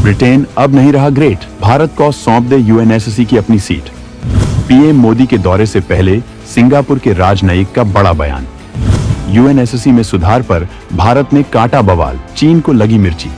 Britain अब नहीं रहा ग्रेट, भारत को सौंप दे यूएनएससी की अपनी सीट। पीएम मोदी के दौरे से पहले सिंगापुर के राजनयिक का बड़ा बयान। यूएनएससी में सुधार पर भारत ने काटा बवाल, चीन को लगी मिर्ची।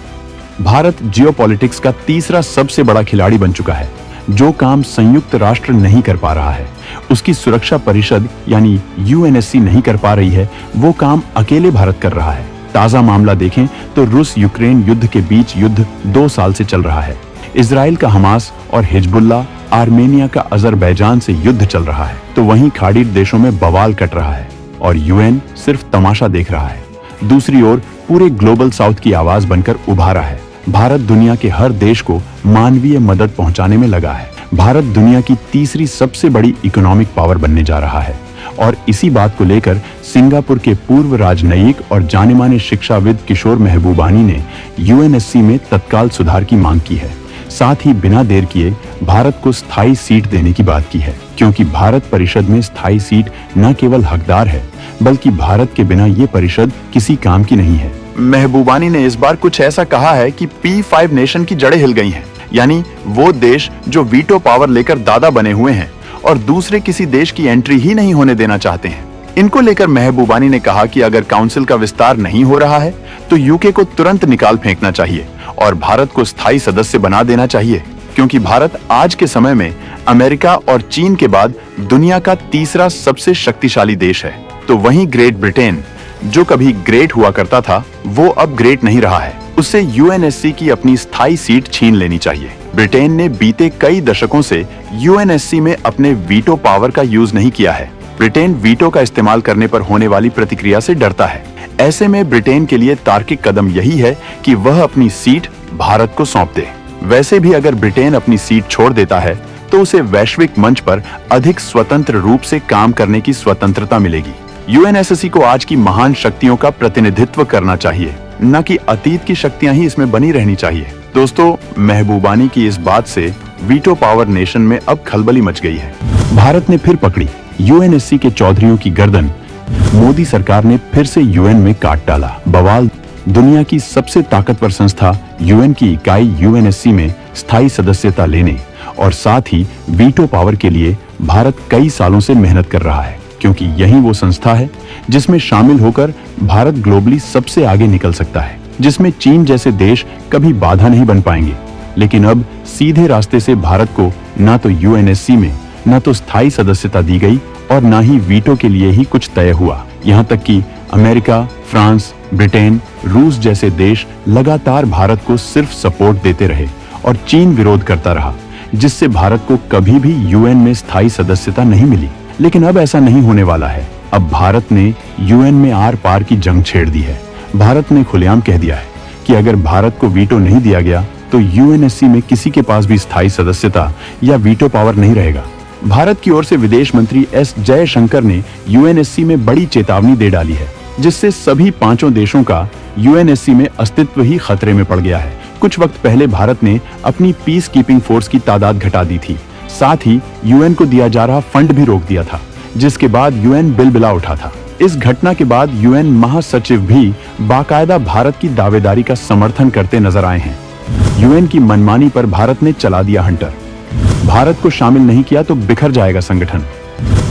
भारत जियोपॉलिटिक्स का तीसरा सबसे बड़ा खिलाड़ी बन चुका है। जो काम संयुक्त राष्ट्र नहीं कर पा रहा है, उसकी सुरक्षा परिषद यानी यूएनएससी नहीं कर पा रही है, वो काम अकेले भारत कर रहा है। ताजा मामला देखें तो रूस यूक्रेन युद्ध के बीच युद्ध 2 साल से चल रहा है। इजराइल का हमास और हिजबुल्ला, आर्मेनिया का अजरबैजान से युद्ध चल रहा है, तो वहीं खाड़ी देशों में बवाल कट रहा है और यूएन सिर्फ तमाशा देख रहा है। दूसरी ओर पूरे ग्लोबल साउथ की आवाज बनकर उभारा है। भारत दुनिया के हर देश को मानवीय मदद पहुंचाने में लगा है। भारत दुनिया की तीसरी सबसे बड़ी इकोनॉमिक पावर बनने जा रहा है और इसी बात को लेकर सिंगापुर के पूर्व राजनयिक और जाने-माने शिक्षाविद किशोर महबूबानी ने यूएनएससी में तत्काल सुधार की मांग की है। साथ ही बिना देर किए भारत को स्थायी सीट देने की बात की है, क्योंकि भारत परिषद में स्थायी सीट न केवल हकदार है, बल्कि भारत के बिना ये परिषद किसी काम की नहीं है। महबूबानी ने इस बार कुछ ऐसा कहा है कि P5 नेशन की जड़ें हिल गई हैं, यानी वो देश जो वीटो पावर लेकर दादा बने हुए हैं और दूसरे किसी देश की एंट्री ही नहीं होने देना चाहते हैं। इनको लेकर महबूबानी ने कहा कि अगर काउंसिल का विस्तार नहीं हो रहा है तो यूके को तुरंत निकाल फेंकना चाहिए और भारत को स्थायी सदस्य बना देना चाहिए, क्योंकि भारत आज के समय में अमेरिका और चीन के बाद दुनिया का तीसरा सबसे शक्तिशाली देश है। तो वहीं ग्रेट ब्रिटेन, जो कभी ग्रेट हुआ करता था, वो अब ग्रेट नहीं रहा है। उसे यूएनएससी की अपनी स्थायी सीट छीन लेनी चाहिए। ब्रिटेन ने बीते कई दशकों से यूएनएससी में अपने वीटो पावर का यूज नहीं किया है। ब्रिटेन वीटो का इस्तेमाल करने पर होने वाली प्रतिक्रिया से डरता है। ऐसे में ब्रिटेन के लिए तार्किक कदम यही है कि वह अपनी सीट भारत को सौंप दे। वैसे भी अगर ब्रिटेन अपनी सीट छोड़ देता है तो उसे वैश्विक मंच पर अधिक स्वतंत्र रूप से काम करने की स्वतंत्रता मिलेगी। यूएनएससी को आज की महान शक्तियों का प्रतिनिधित्व करना चाहिए, न कि अतीत की शक्तियां ही इसमें बनी रहनी चाहिए। दोस्तों, महबूबानी की इस बात से वीटो पावर नेशन में अब खलबली मच गई है। भारत ने फिर पकड़ी यूएनएससी के चौधरियों की गर्दन। मोदी सरकार ने फिर से यूएन में काट डाला बवाल। दुनिया की सबसे ताकतवर संस्था यूएन की इकाई यूएनएससी में स्थायी सदस्यता लेने और साथ ही वीटो पावर के लिए भारत कई सालों से मेहनत कर रहा है, क्योंकि यही वो संस्था है जिसमें शामिल होकर भारत ग्लोबली सबसे आगे निकल सकता है, जिसमें चीन जैसे देश कभी बाधा नहीं बन पाएंगे। लेकिन अब सीधे रास्ते से भारत को ना तो यूएनएससी में ना तो स्थायी सदस्यता दी गई और ना ही वीटो के लिए ही कुछ तय हुआ। यहाँ तक कि अमेरिका, फ्रांस, ब्रिटेन, रूस जैसे देश लगातार भारत को सिर्फ सपोर्ट देते रहे और चीन विरोध करता रहा, जिससे भारत को कभी भी यूएन में स्थायी सदस्यता नहीं मिली। लेकिन अब ऐसा नहीं होने वाला है। अब भारत ने यूएन में आर पार की जंग छेड़ दी है। भारत ने खुलेआम कह दिया है कि अगर भारत को वीटो नहीं दिया गया तो यूएनएससी में किसी के पास भी स्थायी सदस्यता या वीटो पावर नहीं रहेगा। भारत की ओर से विदेश मंत्री एस जयशंकर ने यूएनएससी में बड़ी चेतावनी दे डाली है, जिससे सभी 5 देशों का यूएनएससी में अस्तित्व ही खतरे में पड़ गया है। कुछ वक्त पहले भारत ने अपनी पीस कीपिंग फोर्स की तादाद घटा दी थी। साथ ही यूएन को दिया जा रहा फंड भी रोक दिया था, जिसके बाद यूएन बिलबिला उठा था। इस घटना के बाद यूएन महासचिव भी बाकायदा भारत की दावेदारी का समर्थन करते नजर आए हैं। यूएन की मनमानी पर भारत ने चला दिया हंटर। भारत को शामिल नहीं किया तो बिखर जाएगा संगठन।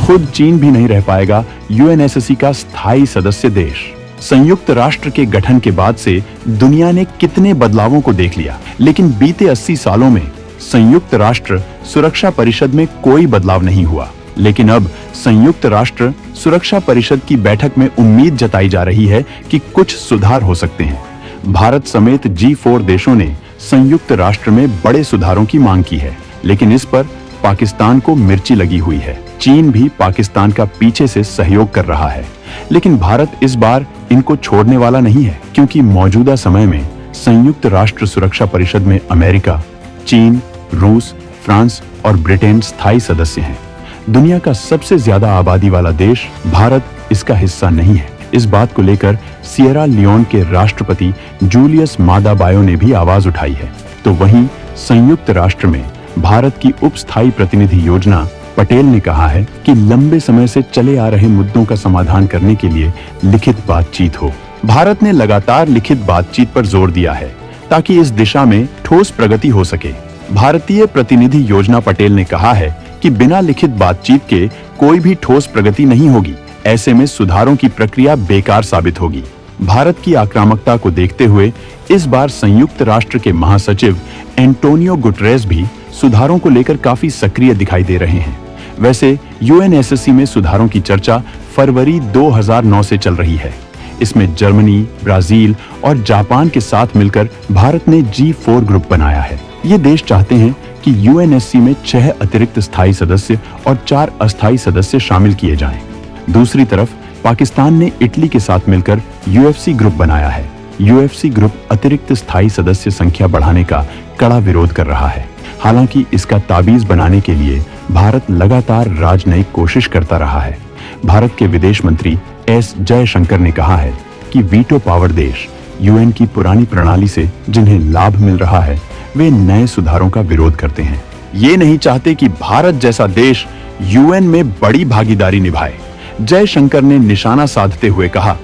खुद चीन भी नहीं रह पाएगा यूएनएससी का स्थायी सदस्य देश। संयुक्त राष्ट्र के गठन के बाद से दुनिया ने कितने बदलावों को देख लिया, लेकिन बीते 80 सालों में संयुक्त राष्ट्र सुरक्षा परिषद में कोई बदलाव नहीं हुआ। लेकिन अब संयुक्त राष्ट्र सुरक्षा परिषद की बैठक में उम्मीद जताई जा रही है कि कुछ सुधार हो सकते हैं। भारत समेत G4 देशों ने संयुक्त राष्ट्र में बड़े सुधारों की मांग की है, लेकिन इस पर पाकिस्तान को मिर्ची लगी हुई है। चीन भी पाकिस्तान का पीछे से सहयोग कर रहा है, लेकिन भारत इस बार इनको छोड़ने वाला नहीं है, क्योंकि मौजूदा समय में संयुक्त राष्ट्र सुरक्षा परिषद में अमेरिका, चीन, रूस, फ्रांस और ब्रिटेन स्थायी सदस्य हैं। दुनिया का सबसे ज्यादा आबादी वाला देश भारत इसका हिस्सा नहीं है। इस बात को लेकर सिएरा लियोन के राष्ट्रपति जूलियस मादा बायो ने भी आवाज उठाई है। तो वहीं संयुक्त राष्ट्र में भारत की उप स्थायी प्रतिनिधि योजना पटेल ने कहा है कि लंबे समय से चले आ रहे मुद्दों का समाधान करने के लिए लिखित बातचीत हो। भारत ने लगातार लिखित बातचीत पर जोर दिया है, ताकि इस दिशा में ठोस प्रगति हो सके। भारतीय प्रतिनिधि योजना पटेल ने कहा है कि बिना लिखित बातचीत के कोई भी ठोस प्रगति नहीं होगी। ऐसे में सुधारों की प्रक्रिया बेकार साबित होगी। भारत की आक्रामकता को देखते हुए इस बार संयुक्त राष्ट्र के महासचिव एंटोनियो गुटरेस भी सुधारों को लेकर काफी सक्रिय दिखाई दे रहे हैं। वैसे यूएनएससी में सुधारों की चर्चा फरवरी 2009 से चल रही है। इसमें जर्मनी, ब्राजील और जापान के साथ मिलकर भारत ने G4 ग्रुप बनाया है। ये देश चाहते हैं कि यूएनएससी में 6 अतिरिक्त स्थायी सदस्य और 4 अस्थायी सदस्य शामिल किए जाएं। दूसरी तरफ पाकिस्तान ने इटली के साथ मिलकर यूएफसी ग्रुप बनाया है। यूएफसी ग्रुप अतिरिक्त स्थायी सदस्य संख्या बढ़ाने का कड़ा विरोध कर रहा है। हालांकि इसका ताबीज बनाने के लिए भारत लगातार राजनयिक कोशिश करता रहा है। भारत के विदेश मंत्री एस जयशंकर ने कहा है कि वीटो पावर देश यूएन की पुरानी प्रणाली से जिन्हें लाभ मिल रहा है वे नए सुधारों का विरोध करते हैं। ये नहीं चाहते कि भारत जैसा देश यूएन में बड़ी भागीदारी निभाए। जयशंकर ने निशाना साधते हुए कहा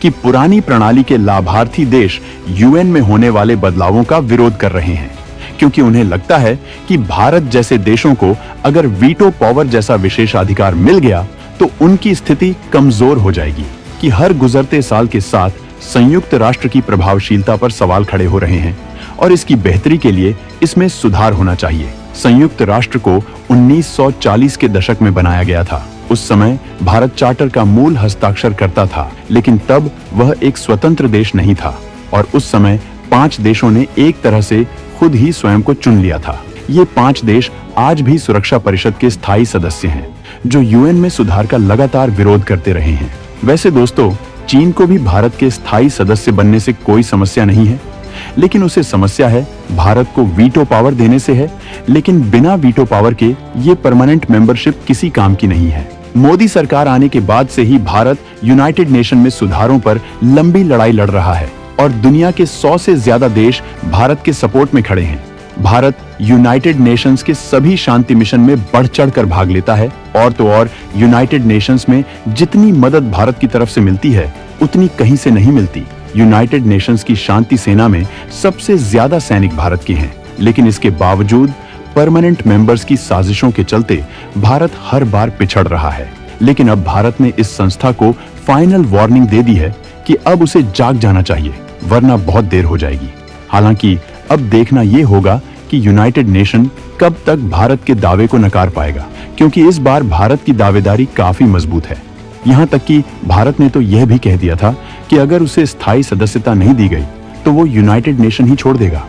कि पुरानी प्रणाली के लाभार्थी देश यूएन में होने वाले बदलावों का विरोध कर रहे हैं, क्योंकि उन्हें लगता है कि भारत जैसे देशों को अगर वीटो पावर जैसा विशेषाधिकार मिल गया तो उनकी स्थिति कमजोर हो जाएगी। कि हर गुजरते साल के साथ संयुक्त राष्ट्र की प्रभावशीलता पर सवाल खड़े हो रहे हैं और इसकी बेहतरी के लिए इसमें सुधार होना चाहिए। संयुक्त राष्ट्र को 1940 के दशक में बनाया गया था। उस समय भारत चार्टर का मूल हस्ताक्षर करता था, लेकिन तब वह एक स्वतंत्र देश नहीं था और उस समय 5 देशों ने एक तरह से खुद ही स्वयं को चुन लिया था। ये 5 देश आज भी सुरक्षा परिषद के स्थायी सदस्य हैं, जो यूएन में सुधार का लगातार विरोध करते रहे हैं। वैसे दोस्तों, चीन को भी भारत के स्थायी सदस्य बनने से कोई समस्या नहीं है, लेकिन उसे समस्या है भारत को वीटो पावर देने से है। लेकिन बिना वीटो पावर के ये परमानेंट मेंबरशिप किसी काम की नहीं है। मोदी सरकार आने के बाद से ही भारत यूनाइटेड नेशन में सुधारों पर लंबी लड़ाई लड़ रहा है और दुनिया के 100 से ज्यादा देश भारत के सपोर्ट में खड़े हैं। भारत यूनाइटेड नेशंस के सभी शांति मिशन में बढ़ चढ़ कर भाग लेता है और तो और यूनाइटेड नेशंस में जितनी मदद भारत की तरफ से मिलती है उतनी कहीं से नहीं मिलती। यूनाइटेड नेशंस की शांति सेना में सबसे ज्यादा सैनिक भारत के हैं, लेकिन इसके बावजूद परमानेंट मेंबर्स की साजिशों के चलते भारत हर बार पिछड़ रहा है। लेकिन अब भारत ने इस संस्था को फाइनल वार्निंग दे दी है कि अब उसे जाग जाना चाहिए, वरना बहुत देर हो जाएगी। हालांकि अब देखना यह होगा कि यूनाइटेड नेशन कब तक भारत के दावे को नकार पाएगा, क्योंकि इस बार भारत की दावेदारी काफी मजबूत है। यहाँ तक कि भारत ने तो यह भी कह दिया था कि अगर उसे स्थायी सदस्यता नहीं दी गई तो वो यूनाइटेड नेशन ही छोड़ देगा।